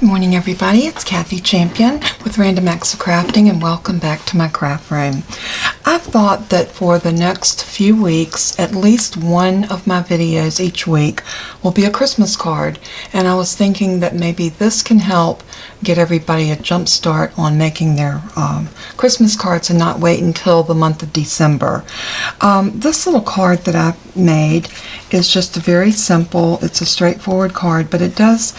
morning, everybody. It's Kathy Champion with Random Acts of Crafting, and welcome back to my craft room. I've thought that for the next few weeks, at least one of my videos each week will be a Christmas card, and I was thinking that maybe this can help get everybody a jump start on making their Christmas cards and not wait until the month of December. This little card that I made is just a very simple, it's a straightforward card, but it does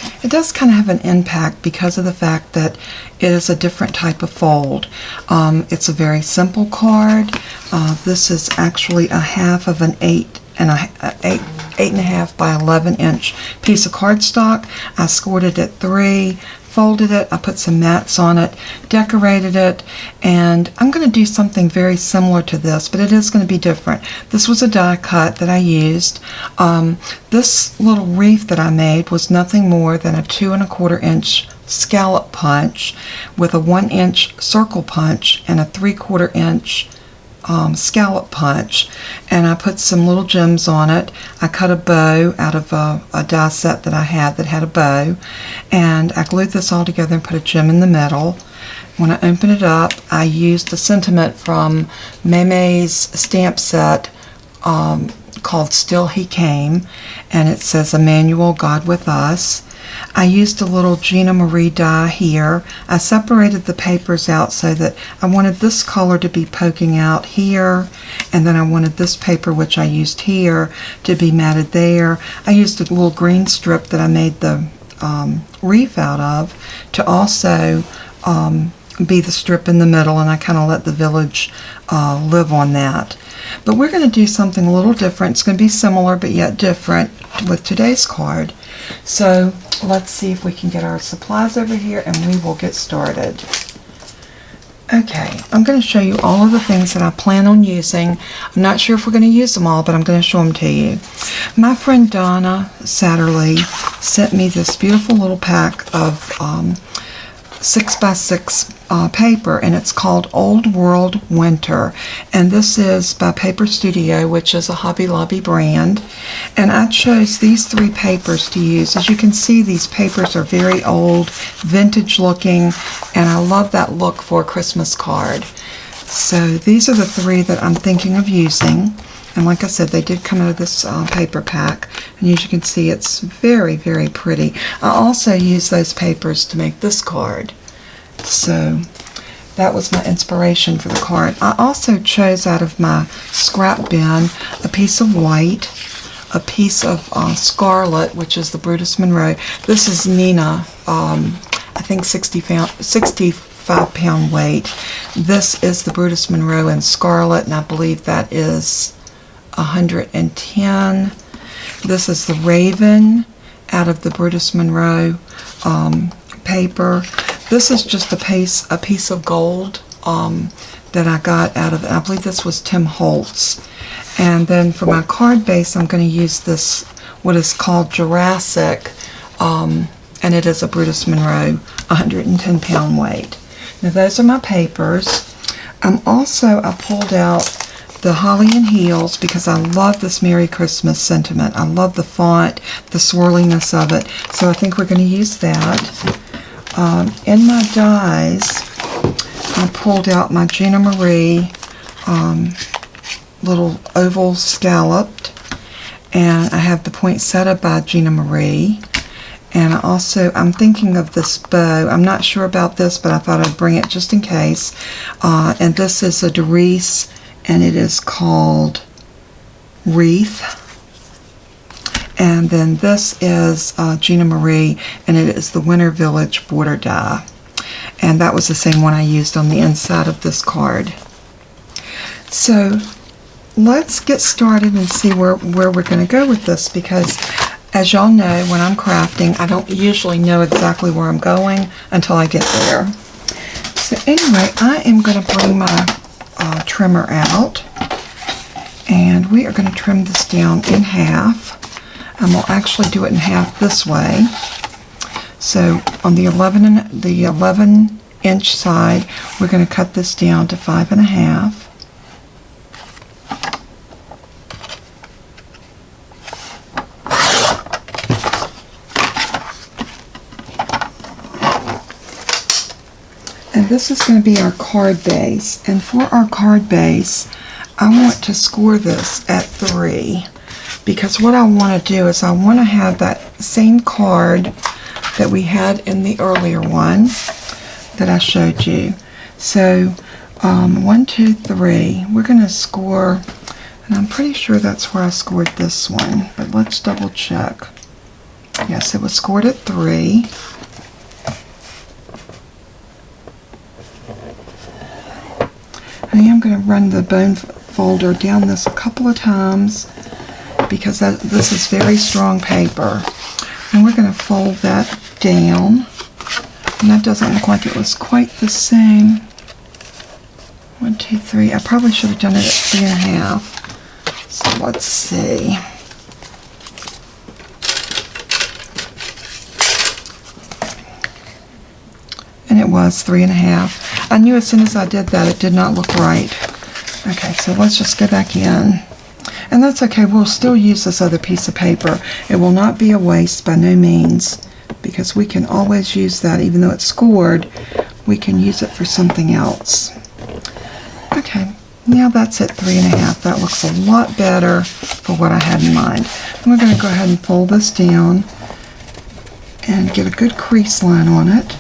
kind of have an impact because of the fact that it is a different type of fold. It's a very simple card. This is actually a half of an 8.5 by 11 inch piece of cardstock. I scored it at 3, folded it, I put some mats on it, decorated it, and I'm going to do something very similar to this, but it is going to be different. This was a die cut that I used. This little wreath that I made was nothing more than a 2 1/4 inch scallop punch with a 1 inch circle punch and a 3/4 inch scallop punch, and I put some little gems on it. I cut a bow out of a die set that I had that had a bow, and I glued this all together and put a gem in the middle. When I opened it up, I used a sentiment from May's stamp set called Still He Came, and it says, Emmanuel, God with us. I used a little Gina die here. I separated the papers out so that I wanted this color to be poking out here, and then I wanted this paper, which I used here, to be matted there. I used a little green strip that I made the wreath out of to also be the strip in the middle, and I kind of let the village live on that. But we're going to do something a little different. It's going to be similar but yet different with today's card. So let's see if we can get our supplies over here and we will get started. Okay, I'm going to show you all of the things that I plan on using. I'm not sure if we're going to use them all, but I'm going to show them to you. My friend Donna Satterley sent me this beautiful little pack of 6x6 paper, and it's called Old World Winter, and this is by Paper Studio, which is a Hobby Lobby brand, and I chose these 3 papers to use. As you can see, these papers are very old, vintage looking, and I love that look for a Christmas card. So these are the 3 that I'm thinking of using, and like I said, they did come out of this paper pack, and as you can see, it's very, very pretty. I also use those papers to make this card. So that was my inspiration for the card. I also chose out of my scrap bin a piece of white, a piece of Scarlet, which is the Brutus Monroe. This is Nina, I think 65-pound weight. This is the Brutus Monroe in Scarlet, and I believe that is 110. This is the Raven out of the Brutus Monroe paper. This is just a piece of gold that I got out of, I believe this was Tim Holtz. And then for my card base, I'm going to use this, what is called Jurassic, and it is a Brutus Monroe, 110-pound weight. Now those are my papers. I pulled out the Holly and Heels because I love this Merry Christmas sentiment. I love the font, the swirliness of it, so I think we're going to use that. In my dies, I pulled out my Gina little oval scalloped, and I have the Poinsettia by Gina, and I'm thinking of this bow. I'm not sure about this, but I thought I'd bring it just in case. And this is a Darice, and it is called Wreath. And then this is Gina, and it is the Winter Village border die. And that was the same one I used on the inside of this card. So let's get started and see where we're going to go with this, because as y'all know, when I'm crafting, I don't usually know exactly where I'm going until I get there. So anyway, I am going to bring my trimmer out, and we are going to trim this down in half. And we'll actually do it in half this way. So on the 11-inch side, we're going to cut this down to 5.5. this is going to be our card base, and for our card base, I want to score this at 3, because what I want to do is I want to have that same card that we had in the earlier one that I showed you. So 1, 2, 3, we're going to score, and I'm pretty sure that's where I scored this one, but let's double check. Yes, it was scored at 3. I am going to run the bone folder down this a couple of times because this is very strong paper. And we're going to fold that down. And that doesn't look like it was quite the same. 1, 2, 3. I probably should have done it at 3.5. So let's see. And it was 3.5. I knew as soon as I did that it did not look right. Okay, so let's just go back in. And that's okay, we'll still use this other piece of paper. It will not be a waste by no means, because we can always use that. Even though it's scored, we can use it for something else. Okay, now that's at 3.5. That looks a lot better for what I had in mind. And we're going to go ahead and fold this down and get a good crease line on it.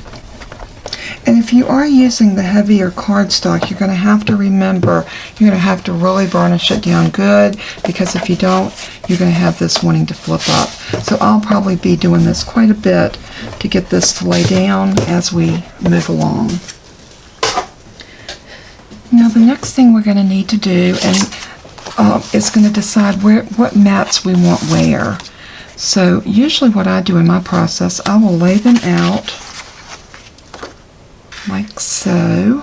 And if you are using the heavier cardstock, you're going to have to remember, you're going to have to really burnish it down good, because if you don't, you're going to have this wanting to flip up. So I'll probably be doing this quite a bit to get this to lay down as we move along. Now the next thing we're going to need to do is going to decide what mats we want where. So usually what I do in my process, I will lay them out like so.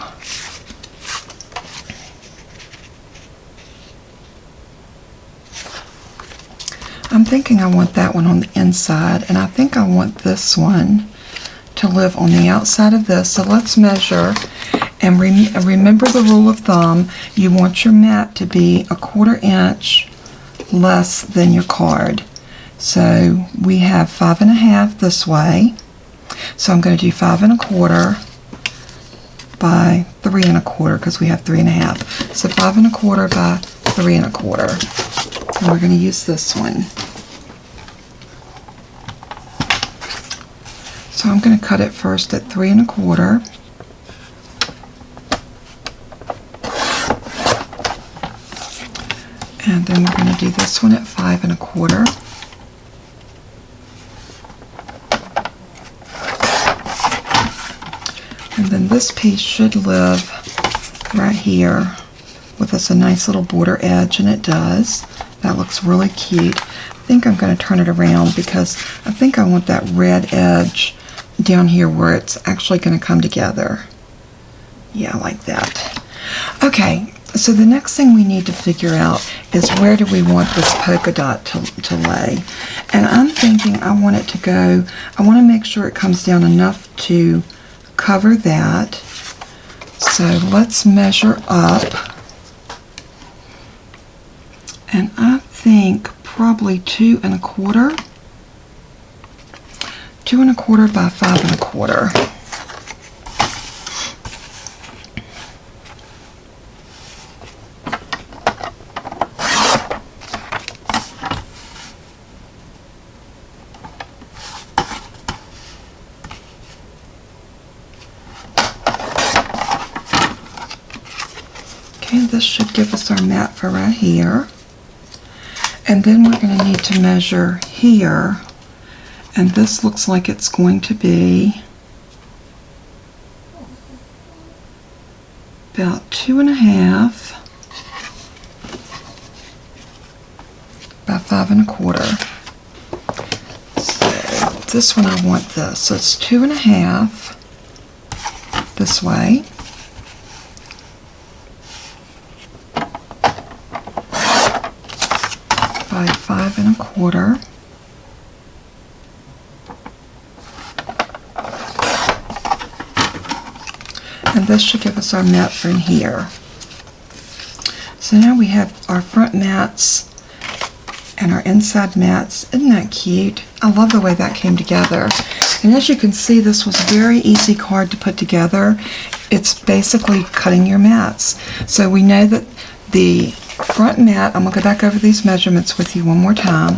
I'm thinking I want that one on the inside, and I think I want this one to live on the outside of this. So let's measure, and remember the rule of thumb. You want your mat to be 1/4 inch less than your card. So we have 5.5 this way. So I'm going to do 5 1/4 by 3 1/4, because we have 3.5. So 5 1/4 by 3 1/4. And we're going to use this one. So I'm going to cut it first at 3 1/4. And then we're going to do this one at 5 1/4. And then this piece should live right here with us a nice little border edge, and it does. That looks really cute. I think I'm going to turn it around because I think I want that red edge down here where it's actually going to come together. Yeah, like that. Okay, so the next thing we need to figure out is where do we want this polka dot to lay. And I'm thinking I want it to go, I want to make sure it comes down enough to cover that. So let's measure up, and I think probably 2 1/4. 2 1/4 by 5 1/4. Okay, this should give us our mat for right here. And then we're going to need to measure here. And this looks like it's going to be about 2 1/2 by 5 1/4. So this one I want this. So it's 2 1/2 this way. By 5 1/4. And this should give us our mat from here. So now we have our front mats and our inside mats. Isn't that cute? I love the way that came together. And as you can see, this was a very easy card to put together. It's basically cutting your mats. So we know that the front mat, I'm going to go back over these measurements with you one more time.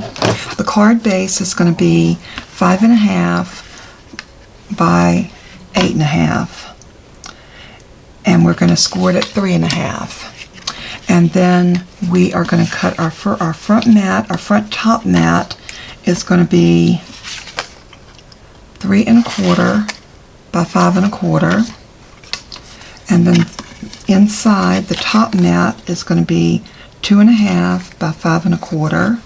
The card base is going to be 5.5 by 8.5. And we're going to score it at 3.5. And then we are going to cut our front mat. Our front top mat is going to be 3.25 by 5.25. And then inside the top mat is going to be 2.5 by 5.25.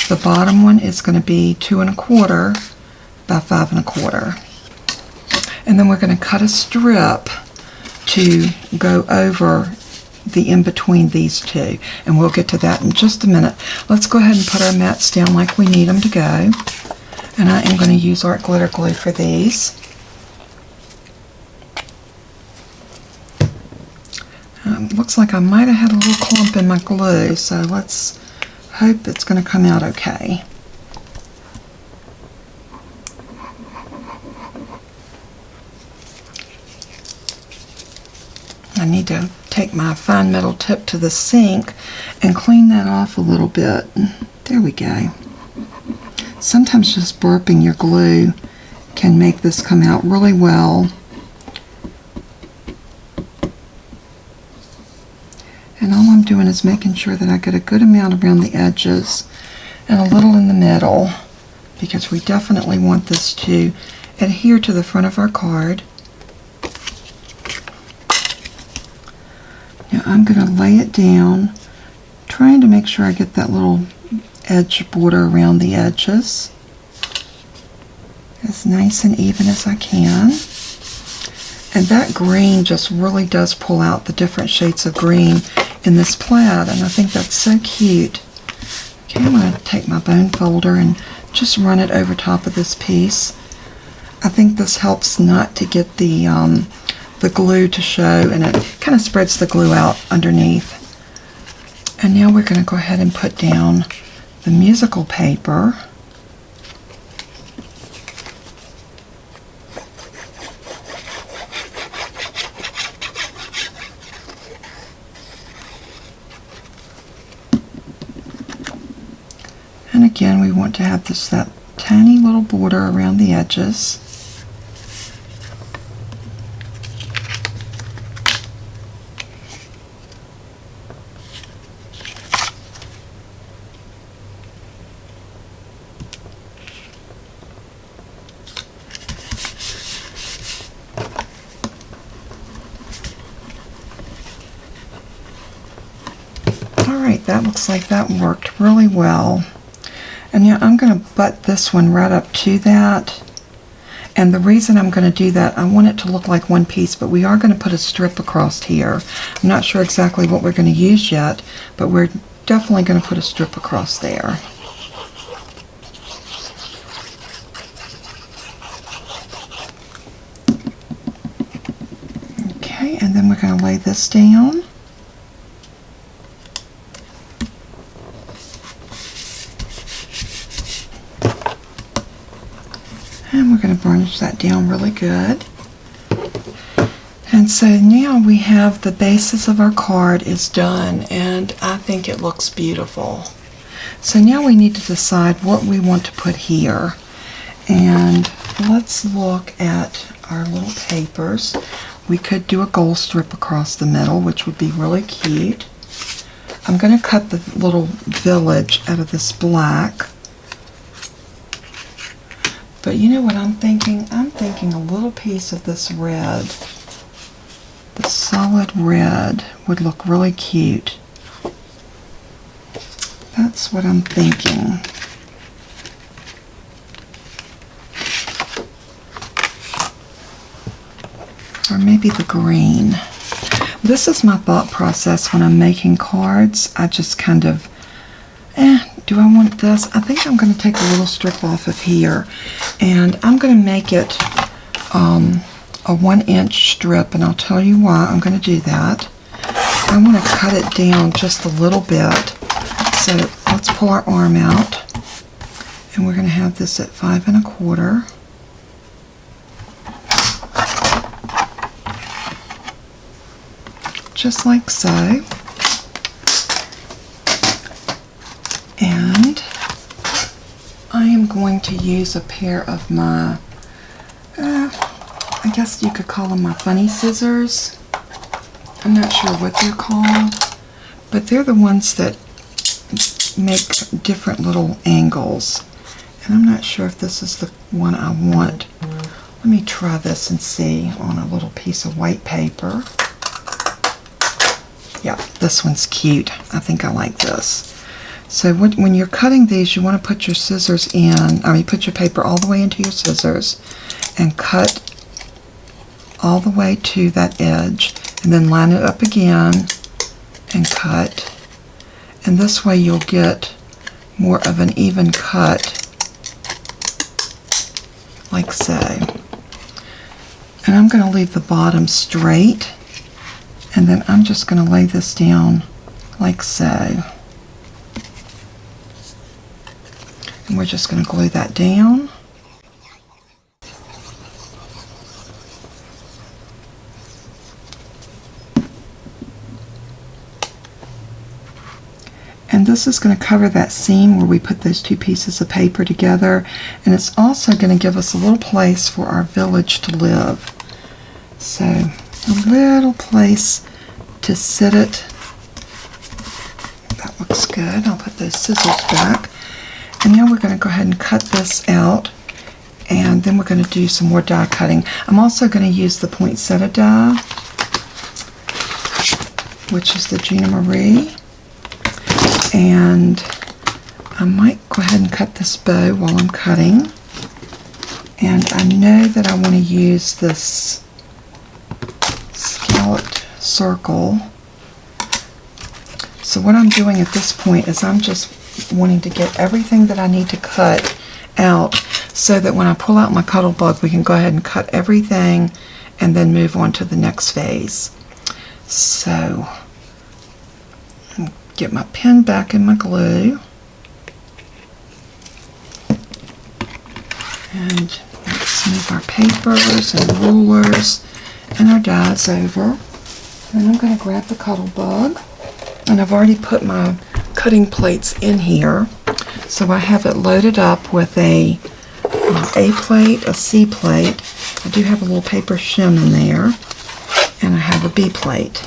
The bottom one is going to be 2.25 by 5.25. And then we're going to cut a strip to go over the in between these two, and we'll get to that in just a minute. Let's go ahead and put our mats down like we need them to go. And I am going to use art glitter glue for these. Looks like I might have had a little clump in my glue, so let's hope it's going to come out okay. I need to take my fine metal tip to the sink and clean that off a little bit. There we go. Sometimes just burping your glue can make this come out really well. And all I'm doing is making sure that I get a good amount around the edges and a little in the middle, because we definitely want this to adhere to the front of our card. Now I'm going to lay it down, trying to make sure I get that little edge border around the edges as nice and even as I can. And that green just really does pull out the different shades of green in this plaid, and I think that's so cute. Okay, I'm going to take my bone folder and just run it over top of this piece. I think this helps not to get the glue to show, and it kind of spreads the glue out underneath. And now we're going to go ahead and put down the musical paper. And again, we want to have that tiny little border around the edges. Alright, that looks like that worked really well. And yeah, I'm going to butt this one right up to that. And the reason I'm going to do that, I want it to look like one piece, but we are going to put a strip across here. I'm not sure exactly what we're going to use yet, but we're definitely going to put a strip across there. Okay, and then we're going to lay this down. And we're going to burnish that down really good. And so now we have the basis of our card is done, and I think it looks beautiful. So now we need to decide what we want to put here. And let's look at our little papers. We could do a gold strip across the middle, which would be really cute. I'm going to cut the little village out of this black. But you know what I'm thinking? I'm thinking a little piece of this red, the solid red, would look really cute. That's what I'm thinking. Or maybe the green. This is my thought process when I'm making cards. I just kind of, do I want this? I think I'm going to take a little strip off of here, and I'm going to make it a 1-inch strip, and I'll tell you why I'm going to do that. I want to cut it down just a little bit. So let's pull our arm out, and we're going to have this at 5 1/4. just like so. And I am going to use a pair of my, I guess you could call them my funny scissors. I'm not sure what they're called, but they're the ones that make different little angles. And I'm not sure if this is the one I want. Let me try this and see on a little piece of white paper. Yeah, this one's cute. I think I like this. So when you're cutting these, you want to put your scissors in, put your paper all the way into your scissors and cut all the way to that edge, and then line it up again and cut. And this way you'll get more of an even cut, like so. And I'm going to leave the bottom straight, and then I'm just going to lay this down like so. And we're just going to glue that down. And this is going to cover that seam where we put those two pieces of paper together, and it's also going to give us a little place for our village to live. So a little place to sit it. That looks good. I'll put those scissors back. And now we're going to go ahead and cut this out, and then we're going to do some more die cutting. I'm also going to use the Poinsettia die, which is the Gina Marie. And I might go ahead and cut this bow while I'm cutting. And I know that I want to use this scalloped circle. So what I'm doing at this point is I'm just wanting to get everything that I need to cut out so that when I pull out my cuttle bug, we can go ahead and cut everything and then move on to the next phase. So get my pen back in my glue, and let's move our papers and rulers and our dies over. And I'm going to grab the cuttle bug, and I've already put my cutting plates in here, so I have it loaded up with a plate, a C plate. I do have a little paper shim in there, and I have a B plate.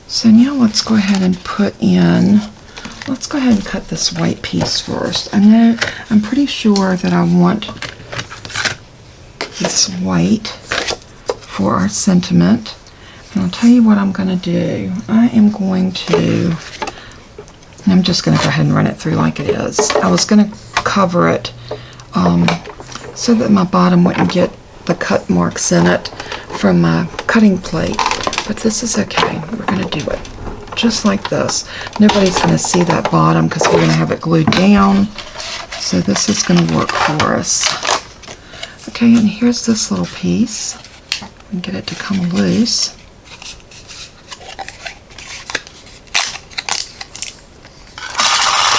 So now let's go ahead and let's go ahead and cut this white piece first. I'm pretty sure that I want this white for our sentiment. And I'll tell you what I'm going to do. I'm just going to go ahead and run it through like it is. I was going to cover it so that my bottom wouldn't get the cut marks in it from my cutting plate. But this is okay. We're going to do it just like this. Nobody's going to see that bottom because we're going to have it glued down. So this is going to work for us. Okay, and here's this little piece. And get it to come loose.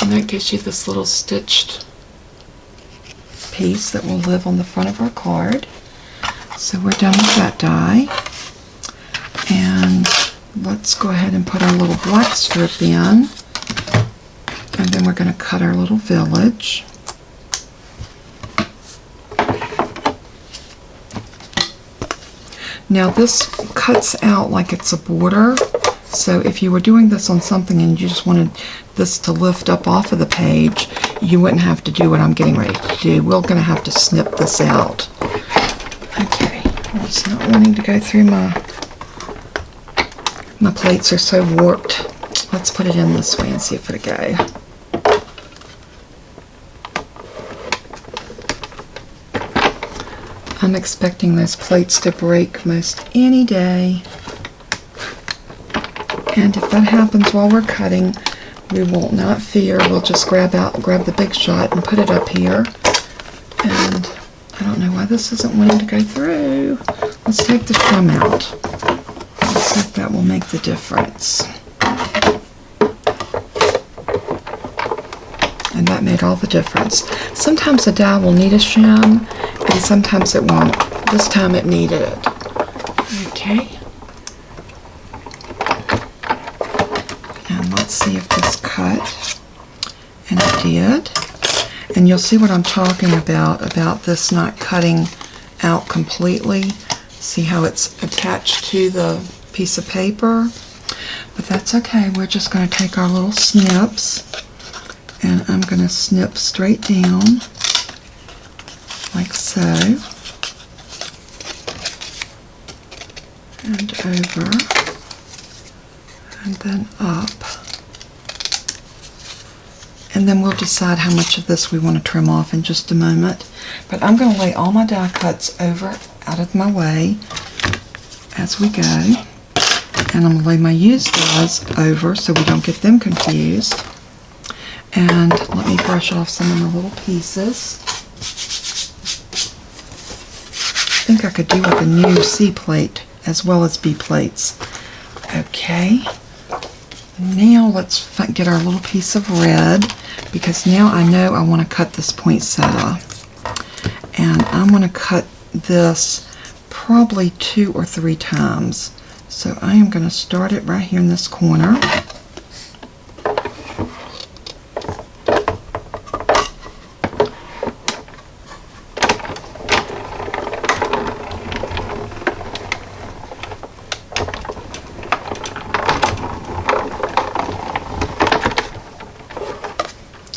And that gives you this little stitched piece that will live on the front of our card. So we're done with that die. And let's go ahead and put our little black strip in, and then we're going to cut our little village. Now this cuts out like it's a border, so if you were doing this on something and you just wanted this to lift up off of the page, you wouldn't have to do what I'm getting ready to do. We're going to have to snip this out. Okay, well, it's not wanting to go through my plates are so warped. Let's put it in this way and see if it'll go. I'm expecting those plates to break most any day. And if that happens while we're cutting, we will not fear. We'll just grab the big shot and put it up here. And I don't know why this isn't wanting to go through. Let's take the trim out. See if that will make the difference. And that made all the difference. Sometimes a die will need a shim, and sometimes it won't. This time it needed it. Okay. And let's see if this cut. And it did. And you'll see what I'm talking about this not cutting out completely. See how it's attached to the piece of paper? But that's okay. We're just going to take our little snips, and I'm going to snip straight down, like so, and over, and then up. And then we'll decide how much of this we want to trim off in just a moment. But I'm going to lay all my die cuts over out of my way as we go. And I'm going to lay my used dies over so we don't get them confused. And let me brush off some of the little pieces. I think I could do with a new C plate as well as B plates. Okay. Now let's get our little piece of red, because now I know I want to cut this poinsettia. And I'm going to cut this probably 2 or 3 times. So I am going to start it right here in this corner.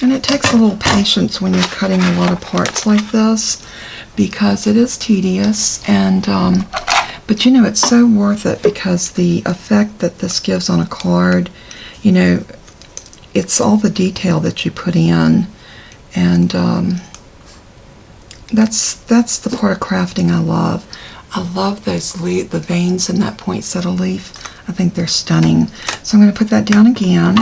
And it takes a little patience when you're cutting a lot of parts like this, because it is tedious, and but you know, it's so worth it, because the effect that this gives on a card, you know, it's all the detail that you put in, and that's the part of crafting I love. I love the veins in that poinsettia leaf. I think they're stunning. So I'm going to put that down again.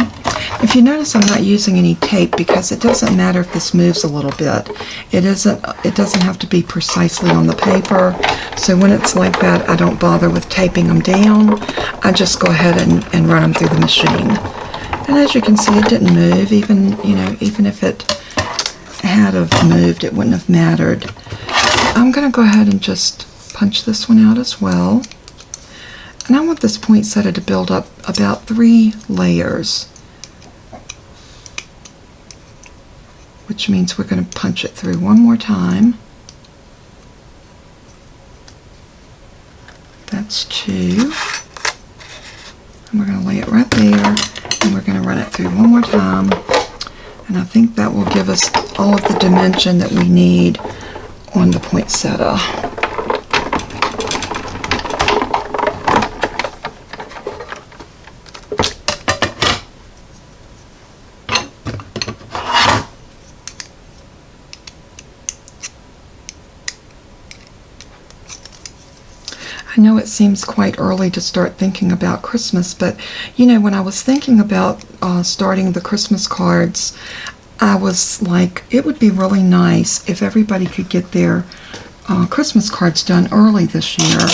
If you notice, I'm not using any tape, because it doesn't matter if this moves a little bit. It doesn't have to be precisely on the paper. So when it's like that, I don't bother with taping them down. I just go ahead and run them through the machine. And as you can see, it didn't move. Even if it had have moved, it wouldn't have mattered. I'm going to go ahead and just punch this one out as well. And I want this poinsettia to build up about 3 layers, which means we're going to punch it through one more time. That's 2. And we're going to lay it right there, and we're going to run it through one more time. And I think that will give us all of the dimension that we need on the poinsettia. I know it seems quite early to start thinking about Christmas, but you know, when I was thinking about starting the Christmas cards, I was like, it would be really nice if everybody could get their Christmas cards done early this year,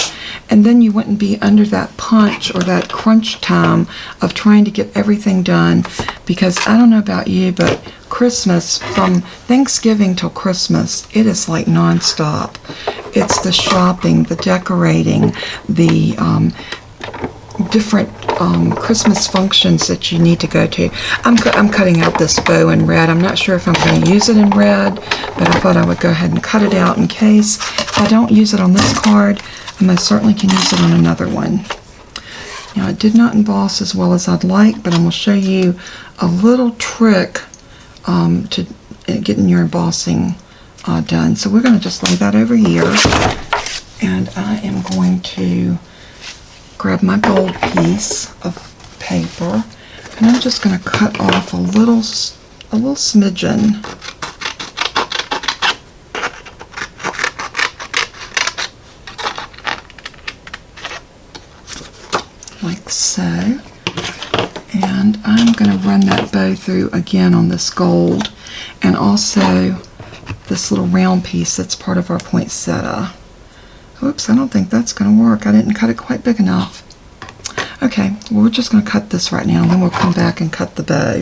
and then you wouldn't be under that punch or that crunch time of trying to get everything done, because I don't know about you, but Christmas, from Thanksgiving till Christmas, it is like nonstop. It's the shopping, the decorating, the different Christmas functions that you need to go to. I'm cutting out this bow in red. I'm not sure if I'm going to use it in red, but I thought I would go ahead and cut it out in case. If I don't use it on this card, I most certainly can use it on another one. Now, it did not emboss as well as I'd like, but I'm going to show you a little trick to getting your embossing done. So we're going to just lay that over here, and I am going to grab my gold piece of paper, and I'm just going to cut off a little smidgen, like so, and I'm going to run that bow through again on this gold, and also this little round piece that's part of our poinsettia. Oops, I don't think that's going to work. I didn't cut it quite big enough. Okay, well, we're just going to cut this right now, and then we'll come back and cut the bow.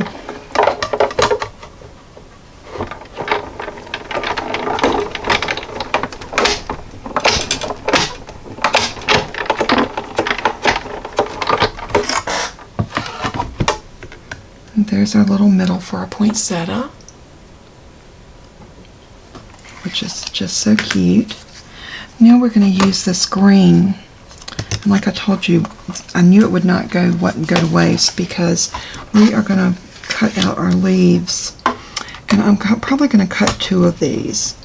And there's our little middle for our poinsettia, which is just so cute. Now we're going to use this green. And like I told you, I knew it would not go to waste because we are going to cut out our leaves. And I'm probably going to cut 2 of these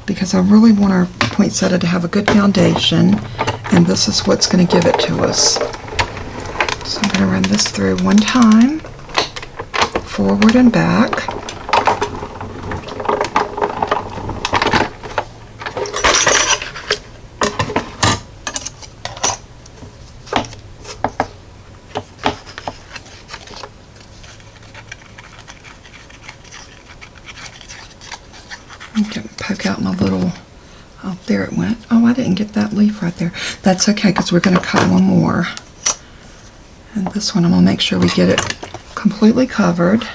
because I really want our poinsettia to have a good foundation, and this is what's going to give it to us. So I'm going to run this through one time, forward and back. Poke out my little, oh, there it went. Oh, I didn't get that leaf right there. That's okay, because we're going to cut one more. And this one, I'm going to make sure we get it completely covered.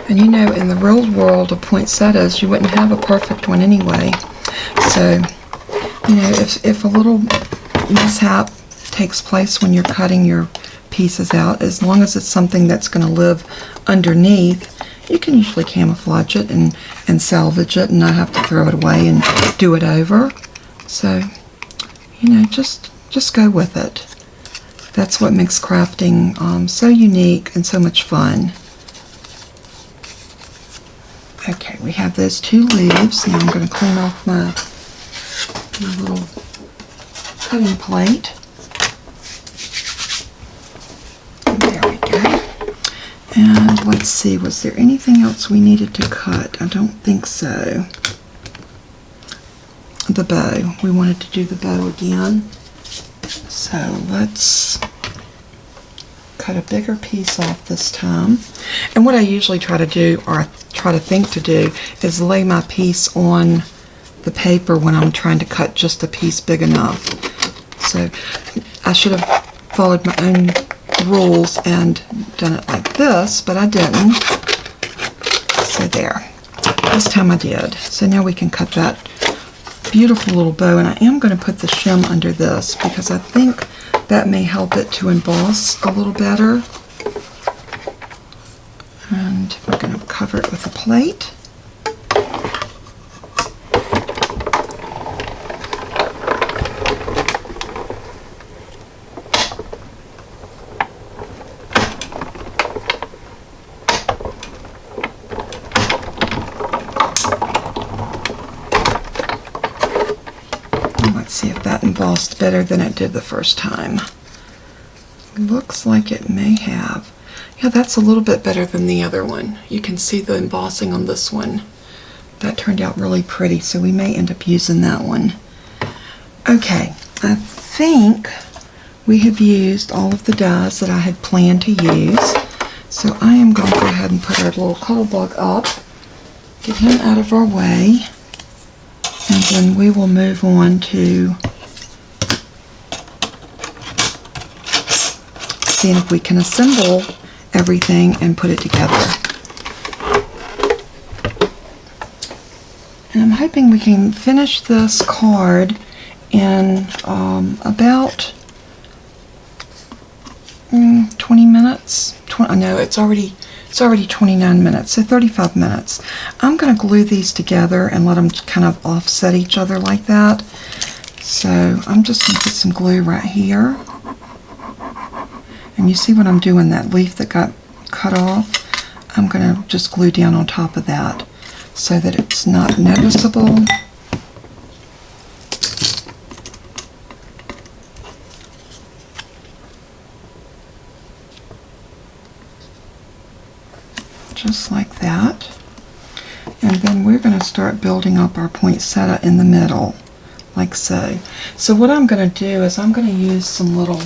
And you know, in the real world of poinsettias, you wouldn't have a perfect one anyway. So, you know, if a little mishap takes place when you're cutting your pieces out, as long as it's something that's going to live underneath, you can usually camouflage it and salvage it and not have to throw it away and do it over. So, you know, just go with it. That's what makes crafting so unique and so much fun. Okay, we have those 2 leaves. Now I'm going to clean off my little cutting plate. And let's see, was there anything else we needed to cut? I don't think so. The bow. We wanted to do the bow again. So let's cut a bigger piece off this time. And what I usually try to do, or I try to think to do, is lay my piece on the paper when I'm trying to cut just a piece big enough. So I should have followed my own rules and done it like this, but I didn't. So there. This time I did. So now we can cut that beautiful little bow, and I am going to put the shim under this because I think that may help it to emboss a little better. And we're going to cover it with a plate. See if that embossed better than it did the first time. Looks like it may have. Yeah, that's a little bit better than the other one. You can see the embossing on this one. That turned out really pretty, so we may end up using that one. Okay, I think we have used all of the dies that I had planned to use. So I am going to go ahead and put our little cuddle bug up, get him out of our way. And then we will move on to seeing if we can assemble everything and put it together. And I'm hoping we can finish this card in about 20 minutes. No, it's already 29 minutes, so 35 minutes. I'm going to glue these together and let them kind of offset each other like that. So I'm just going to put some glue right here. And you see what I'm doing, that leaf that got cut off? I'm going to just glue down on top of that so that it's not noticeable. Just like that. And then we're going to start building up our poinsettia in the middle, like so. So what I'm going to do is I'm going to use some little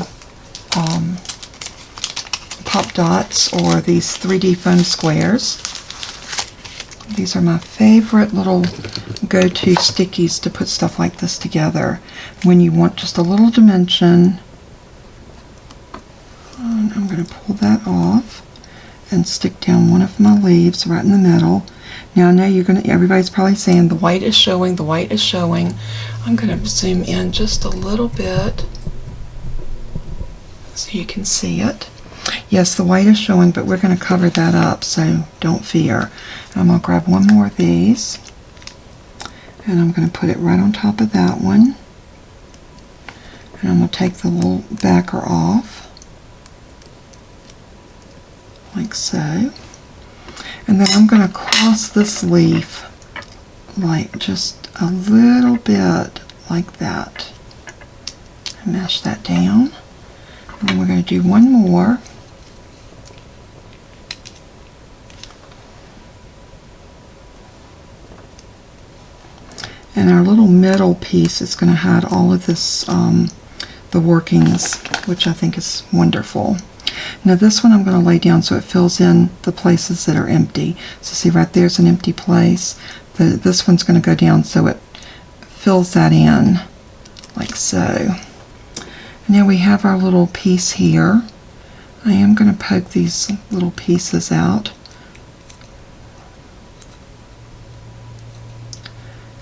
pop dots, or these 3D foam squares. These are my favorite little go-to stickies to put stuff like this together when you want just a little dimension. And I'm going to pull that off and stick down one of my leaves right in the middle. Now I know everybody's probably saying the white is showing, the white is showing. I'm going to zoom in just a little bit so you can see it. Yes, the white is showing, but we're going to cover that up, so don't fear. And I'm going to grab one more of these, and I'm going to put it right on top of that one. And I'm going to take the little backer off, like so. And then I'm going to cross this leaf, like just a little bit, like that. And mash that down. And then we're going to do one more. And our little middle piece is going to hide all of this, the workings, which I think is wonderful. Now this one I'm going to lay down so it fills in the places that are empty. So see, right there's an empty place. This one's going to go down so it fills that in, like so. Now we have our little piece here. I am going to poke these little pieces out.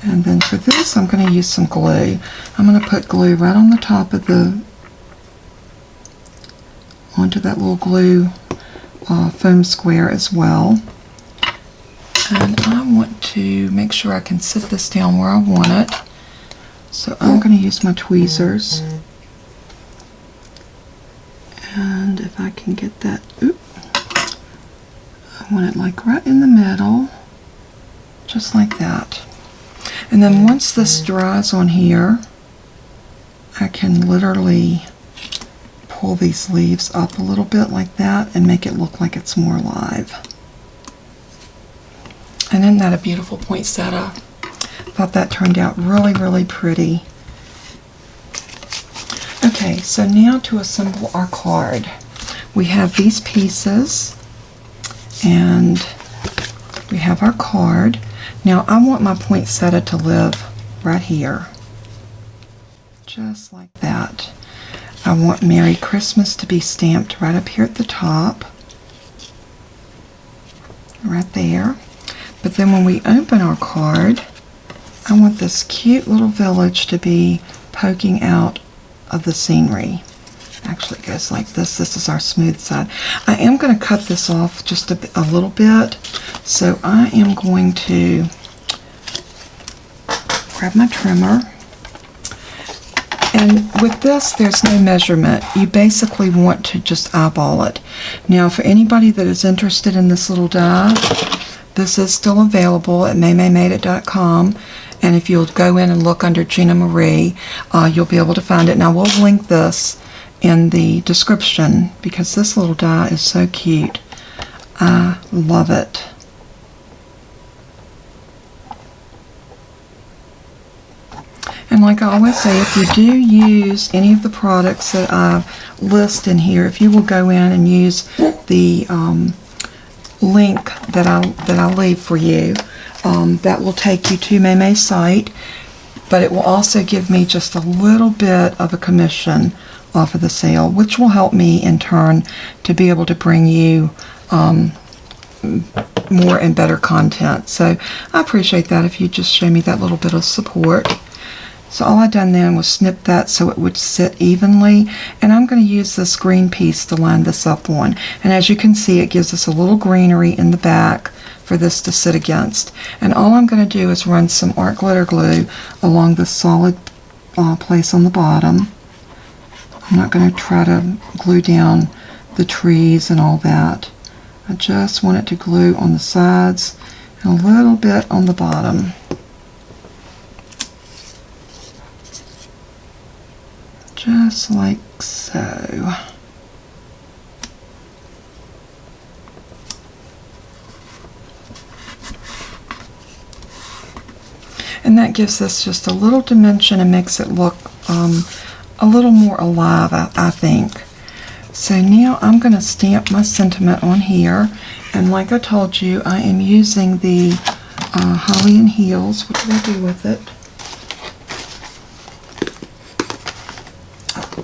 And then for this, I'm going to use some glue. I'm going to put glue right on the top of onto that little glue foam square as well. And I want to make sure I can sit this down where I want it. So I'm going to use my tweezers. And if I can get that, I want it like right in the middle, just like that. And then once this dries on here, I can literally pull these leaves up a little bit like that and make it look like it's more alive. And isn't that a beautiful poinsettia? Thought that turned out really, really pretty. Okay, so now to assemble our card. We have these pieces and we have our card. Now I want my poinsettia to live right here, just like that. I want Merry Christmas to be stamped right up here at the top, right there. But then when we open our card, I want this cute little village to be poking out of the scenery. Actually it goes like this. This is our smooth side. I am going to cut this off just a little bit. So I am going to grab my trimmer. And with this, there's no measurement. You basically want to just eyeball it. Now, for anybody that is interested in this little die, this is still available at maymaymadeit.com. And if you'll go in and look under Gina Marie, you'll be able to find it. Now, we'll link this in the description because this little die is so cute. I love it. And like I always say, if you do use any of the products that I list in here, if you will go in and use the link that I leave for you, that will take you to Maymay's site, but it will also give me just a little bit of a commission off of the sale, which will help me in turn to be able to bring you more and better content. So I appreciate that if you just show me that little bit of support. So all I done then was snip that so it would sit evenly, and I'm going to use this green piece to line this up on. And as you can see, it gives us a little greenery in the back for this to sit against. And all I'm going to do is run some art glitter glue along the solid place on the bottom. I'm not going to try to glue down the trees and all that. I just want it to glue on the sides and a little bit on the bottom. Just like so. And that gives us just a little dimension and makes it look a little more alive, I think. So now I'm going to stamp my sentiment on here, and like I told you, I am using the Holly and Heels. What do I do with it?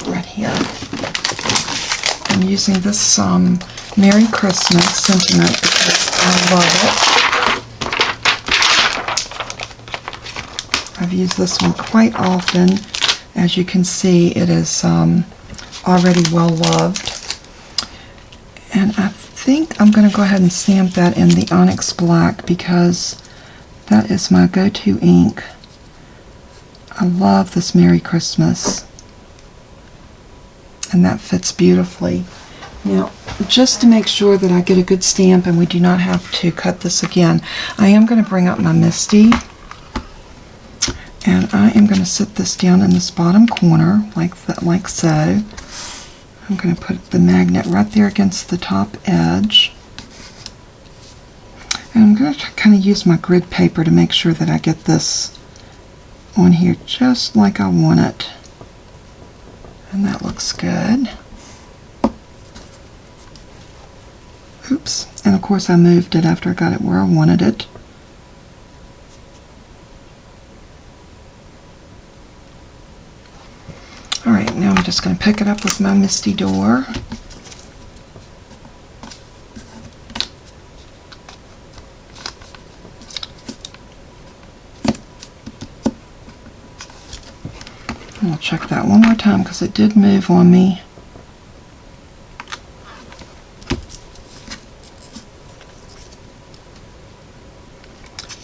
Right here. I'm using this Merry Christmas sentiment because I love it. I've used this one quite often. As you can see, it is already well loved. And I think I'm going to go ahead and stamp that in the Onyx Black because that is my go-to ink. I love this Merry Christmas. And that fits beautifully. Now, just to make sure that I get a good stamp and we do not have to cut this again, I am going to bring up my Misty. And I am going to sit this down in this bottom corner, like so. I'm going to put the magnet right there against the top edge. And I'm going to kind of use my grid paper to make sure that I get this on here just like I want it. And that looks good. Oops. And of course I moved it after I got it where I wanted it. Alright, now I'm just going to pick it up with my Misty Door. I'll check that one more time because it did move on me.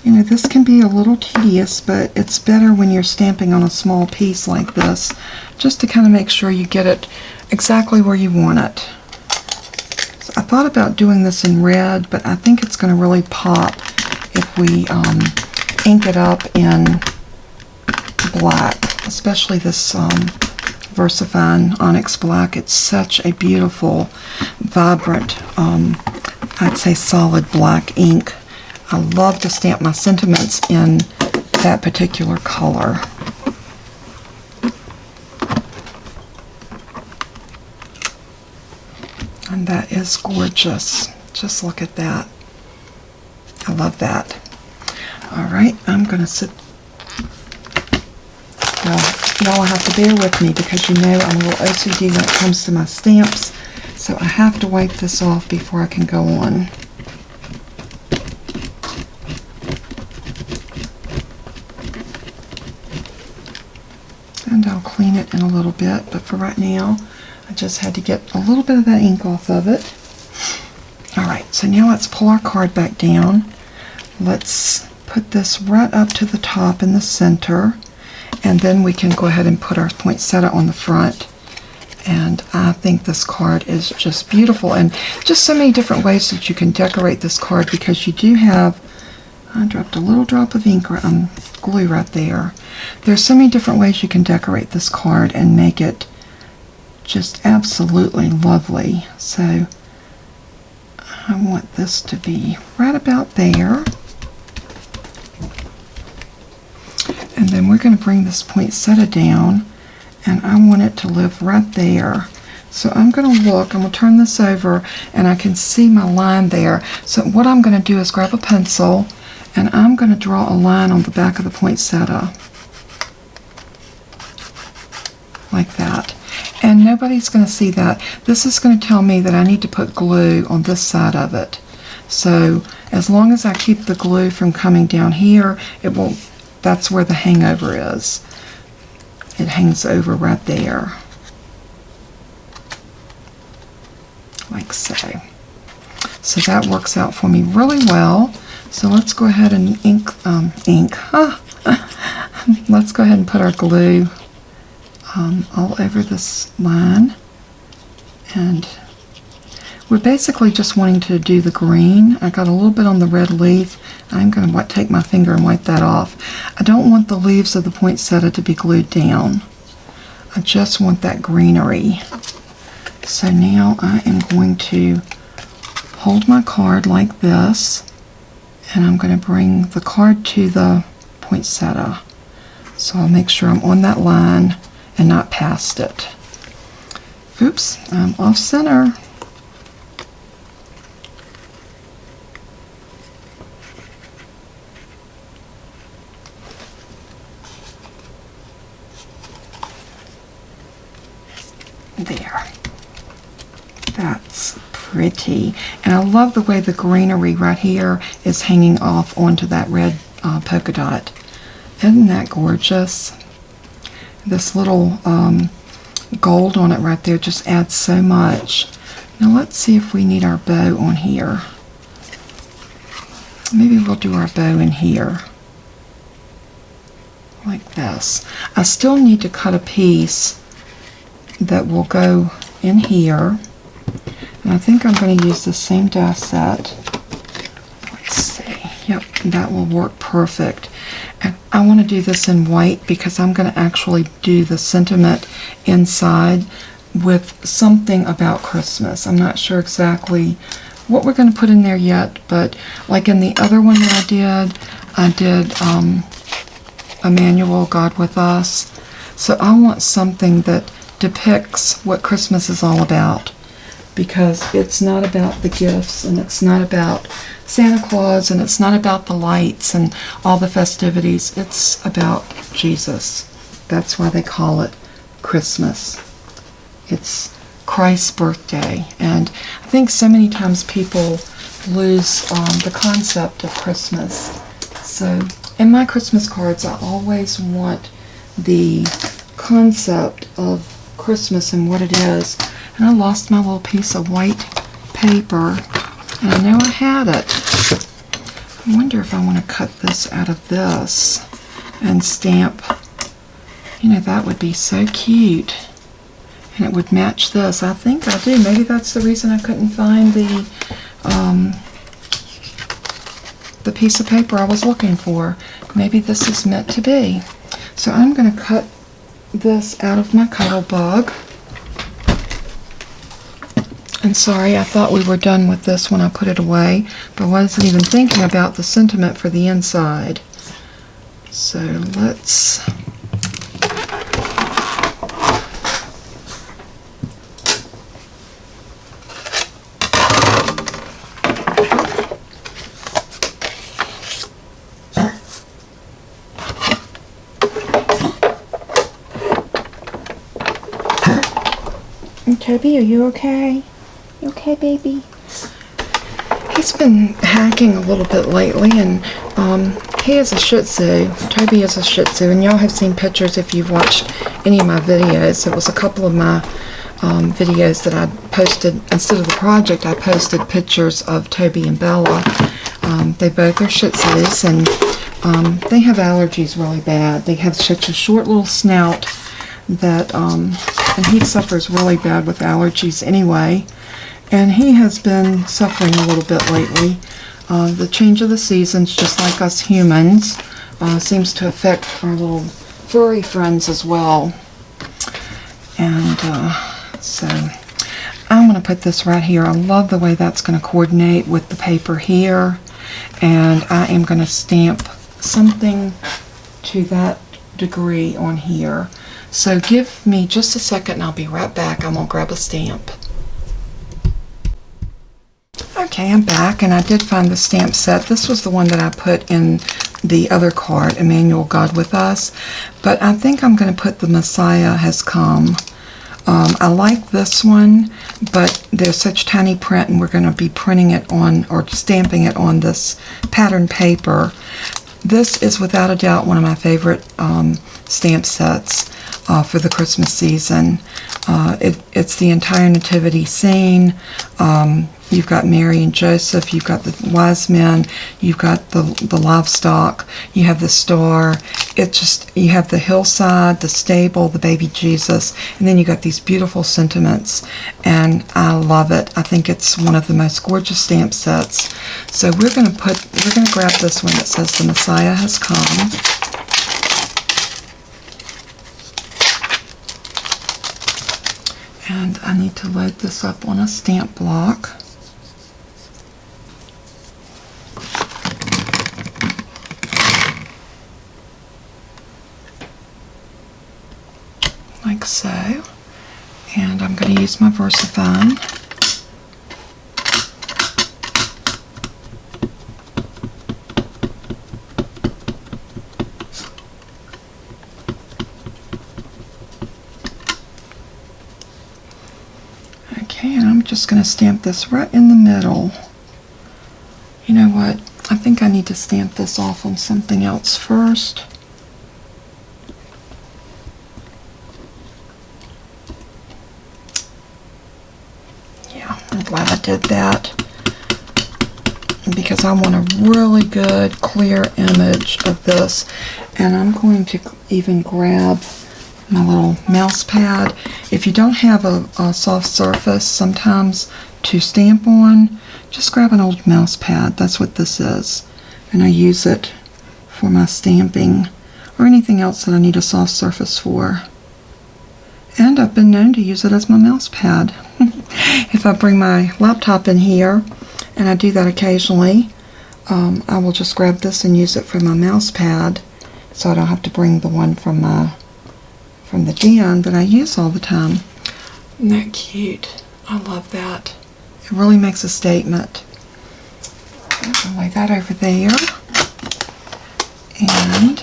You know, this can be a little tedious, but it's better when you're stamping on a small piece like this, just to kind of make sure you get it exactly where you want it. So I thought about doing this in red, but I think it's going to really pop if we ink it up in black, especially this VersaFine Onyx Black. It's such a beautiful, vibrant, I'd say solid black ink. I love to stamp my sentiments in that particular color. And that is gorgeous. Just look at that. I love that. Alright, I'm going to sit. Well, y'all have to bear with me because you know I'm a little OCD when it comes to my stamps. So I have to wipe this off before I can go on. And I'll clean it in a little bit, but for right now, I just had to get a little bit of that ink off of it. Alright, so now let's pull our card back down. Let's put this right up to the top in the center, and then we can go ahead and put our poinsettia on the front. And I think this card is just beautiful, and just so many different ways that you can decorate this card because you do have, I dropped a little drop of ink, glue right there. There's so many different ways you can decorate this card and make it just absolutely lovely. So I want this to be right about there. And then we're going to bring this poinsettia down, and I want it to live right there. So I'm going to look, I'm going to turn this over, and I can see my line there. So what I'm going to do is grab a pencil, and I'm going to draw a line on the back of the poinsettia. Like that. And nobody's going to see that. This is going to tell me that I need to put glue on this side of it. So as long as I keep the glue from coming down here, it won't, that's where the hangover is. It hangs over right there. Like so. So that works out for me really well. So let's go ahead and let's go ahead and put our glue all over this line, and we're basically just wanting to do the green. I got a little bit on the red leaf. I'm going to take my finger and wipe that off. I don't want the leaves of the poinsettia to be glued down. I just want that greenery. So now I am going to hold my card like this, and I'm going to bring the card to the poinsettia. So I'll make sure I'm on that line and not past it. Oops, I'm off center. There. That's pretty. And I love the way the greenery right here is hanging off onto that red polka dot. Isn't that gorgeous? This little gold on it right there just adds so much. Now let's see if we need our bow on here. Maybe we'll do our bow in here. Like this. I still need to cut a piece that will go in here. And I think I'm going to use the same die set. Let's see. Yep, that will work perfect. And I want to do this in white because I'm going to actually do the sentiment inside with something about Christmas. I'm not sure exactly what we're going to put in there yet, but like in the other one that I did Emmanuel, God with Us. So I want something that depicts what Christmas is all about, because it's not about the gifts, and it's not about Santa Claus, and it's not about the lights and all the festivities. It's about Jesus. That's why they call it Christmas. It's Christ's birthday. And I think so many times people lose the concept of Christmas. So in my Christmas cards, I always want the concept of Christmas and what it is. And I lost my little piece of white paper, and I know I had it. I wonder if I want to cut this out of this and stamp. You know, that would be so cute. And it would match this. I think I do. Maybe that's the reason I couldn't find the piece of paper I was looking for. Maybe this is meant to be. So I'm going to cut this out of my cuddle bug. And sorry, I thought we were done with this when I put it away, but I wasn't even thinking about the sentiment for the inside. So let's... Toby, are you okay? You okay, baby? He's been hacking a little bit lately, and he is a Shih Tzu. Toby is a Shih Tzu, and y'all have seen pictures if you've watched any of my videos. It was a couple of my videos that I posted. Instead of the project, I posted pictures of Toby and Bella. They both are Shih Tzus, and they have allergies really bad. They have such a short little snout that, and he suffers really bad with allergies anyway. And he has been suffering a little bit lately. The change of the seasons, just like us humans, seems to affect our little furry friends as well. And so I'm going to put this right here. I love the way that's going to coordinate with the paper here. And I am going to stamp something to that degree on here. So give me just a second and I'll be right back. I'm going to grab a stamp. Okay, I'm back, and I did find the stamp set. This was the one that I put in the other card, Emmanuel, God with Us. But I think I'm going to put the Messiah Has Come. I like this one, but there's such tiny print, and we're going to be printing it on, or stamping it on this pattern paper. This is without a doubt one of my favorite stamp sets for the Christmas season. It's the entire nativity scene. You've got Mary and Joseph, you've got the wise men, you've got the livestock, you have the star. It's just, you have the hillside, the stable, the baby Jesus, and then you got these beautiful sentiments, and I love it. I think it's one of the most gorgeous stamp sets. So we're going to grab this one that says the Messiah Has Come. And I need to load this up on a stamp block. Like so. And I'm going to use my VersaFine. Okay, and I'm just going to stamp this right in the middle. You know what? I think I need to stamp this off on something else first. did that because I want a really good clear image of this. And I'm going to even grab my little mouse pad. If you don't have a soft surface sometimes to stamp on, just grab an old mouse pad. That's what this is. And I use it for my stamping or anything else that I need a soft surface for. And I've been known to use it as my mouse pad. If I bring my laptop in here, and I do that occasionally, I will just grab this and use it for my mouse pad, so I don't have to bring the one from the den that I use all the time. Isn't that cute? I love that. It really makes a statement. I'll lay that over there. And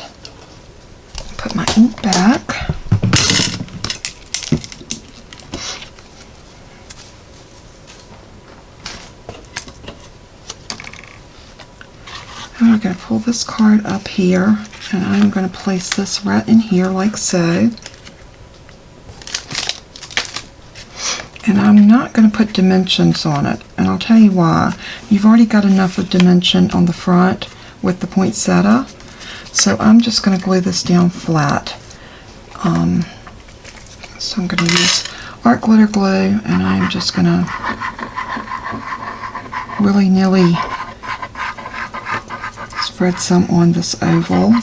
put my ink back. And we're going to pull this card up here, and I'm going to place this right in here like so. And I'm not going to put dimensions on it, and I'll tell you why. You've already got enough of dimension on the front with the poinsettia, so I'm just going to glue this down flat. So I'm going to use art glitter glue, and I'm just going to willy-nilly spread some on this oval.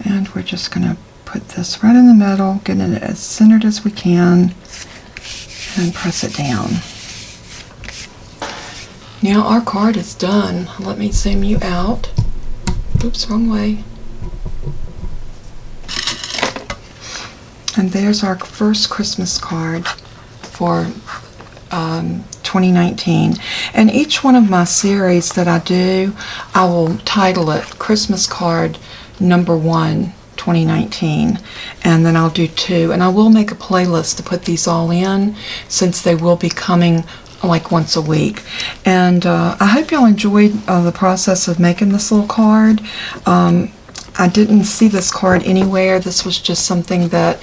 And we're just going to put this right in the middle, get it as centered as we can, and press it down. Now our card is done. Let me zoom you out. Oops, wrong way. And there's our first Christmas card for 2019. And each one of my series that I do, I will title it Christmas Card Number 1 2019, and then I'll do 2, and I will make a playlist to put these all in, since they will be coming like once a week. And I hope y'all enjoyed the process of making this little card. I didn't see this card anywhere. This was just something that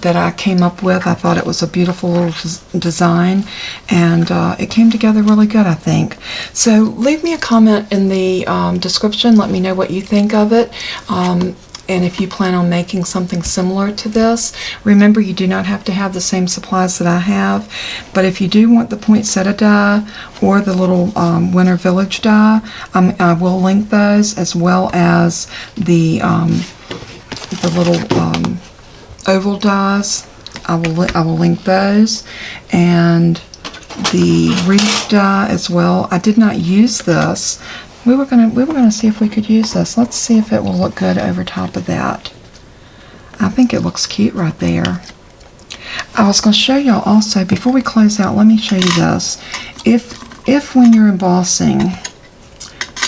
I came up with. I thought it was a beautiful little design, and it came together really good, I think. So leave me a comment in the description. Let me know what you think of it. And if you plan on making something similar to this, remember you do not have to have the same supplies that I have. But if you do want the poinsettia die or the little Winter Village die, I will link those, as well as the little oval dies. I will link those, and the Wreath die as well. I did not use this. We were gonna see if we could use this. Let's see if it will look good over top of that. I think it looks cute right there. I was going to show y'all also, before we close out, let me show you this. If when you're embossing,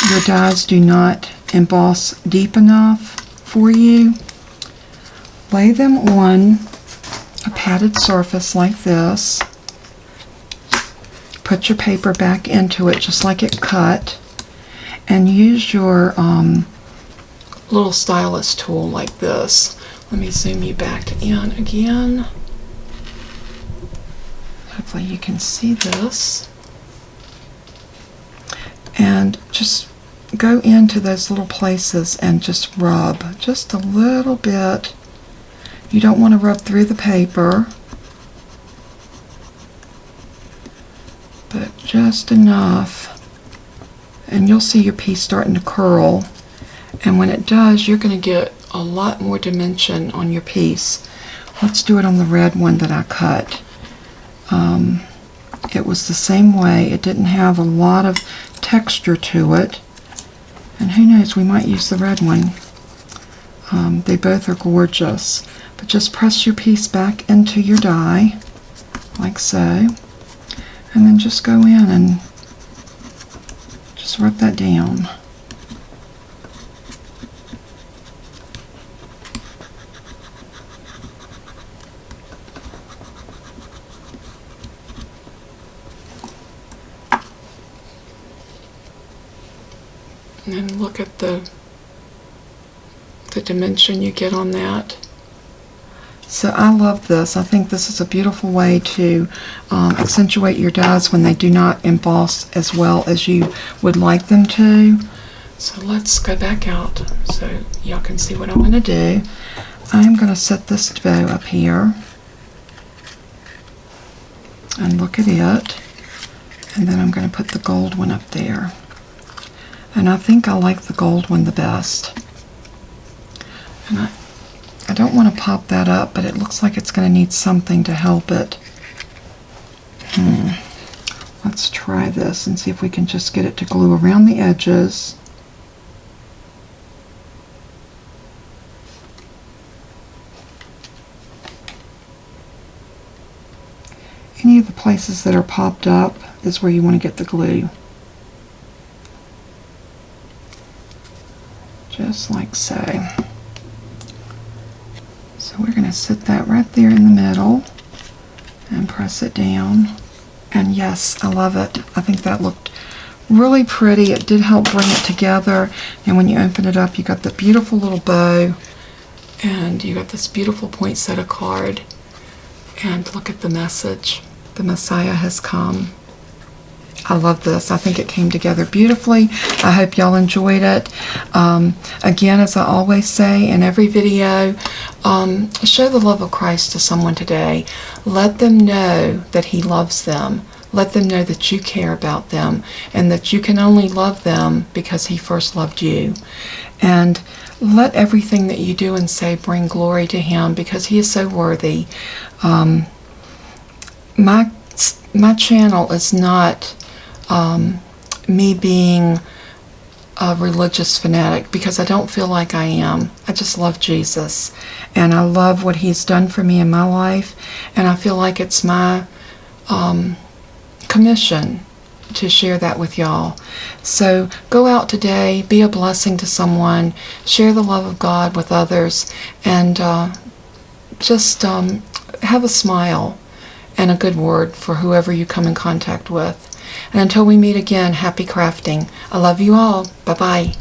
your dies do not emboss deep enough for you, lay them on a padded surface like this. Put your paper back into it just like it cut, and use your little stylus tool like this. Let me zoom you back in again. Hopefully you can see this. And just go into those little places and just rub just a little bit. You don't want to rub through the paper, but just enough. And you'll see your piece starting to curl, and when it does, you're going to get a lot more dimension on your piece. Let's do it on the red one that I cut. It was the same way. It didn't have a lot of texture to it, and who knows, we might use the red one. They both are gorgeous, but just press your piece back into your die like so, and then just go in and just rub that down. And look at the dimension you get on that. So I love this. I think this is a beautiful way to accentuate your dies when they do not emboss as well as you would like them to. So let's go back out so y'all can see what I'm going to do. I'm going to set this bow up here and look at it. And then I'm going to put the gold one up there. And I think I like the gold one the best. And I don't want to pop that up, but it looks like it's going to need something to help it. Let's try this and see if we can just get it to glue around the edges. Any of the places that are popped up is where you want to get the glue. Just like so. So we're going to sit that right there in the middle and press it down. And yes, I love it. I think that looked really pretty. It did help bring it together. And when you open it up, you got the beautiful little bow. And you got this beautiful poinsettia card. And look at the message. The Messiah has come. I love this. I think it came together beautifully. I hope y'all enjoyed it. Again, as I always say in every video, show the love of Christ to someone today. Let them know that He loves them. Let them know that you care about them and that you can only love them because He first loved you. And let everything that you do and say bring glory to Him because He is so worthy. My channel is not me being a religious fanatic because I don't feel like I am. I just love Jesus and I love what He's done for me in my life, and I feel like it's my commission to share that with y'all. So go out today, be a blessing to someone, share the love of God with others, and just have a smile and a good word for whoever you come in contact with. And until we meet again, happy crafting. I love you all. Bye-bye.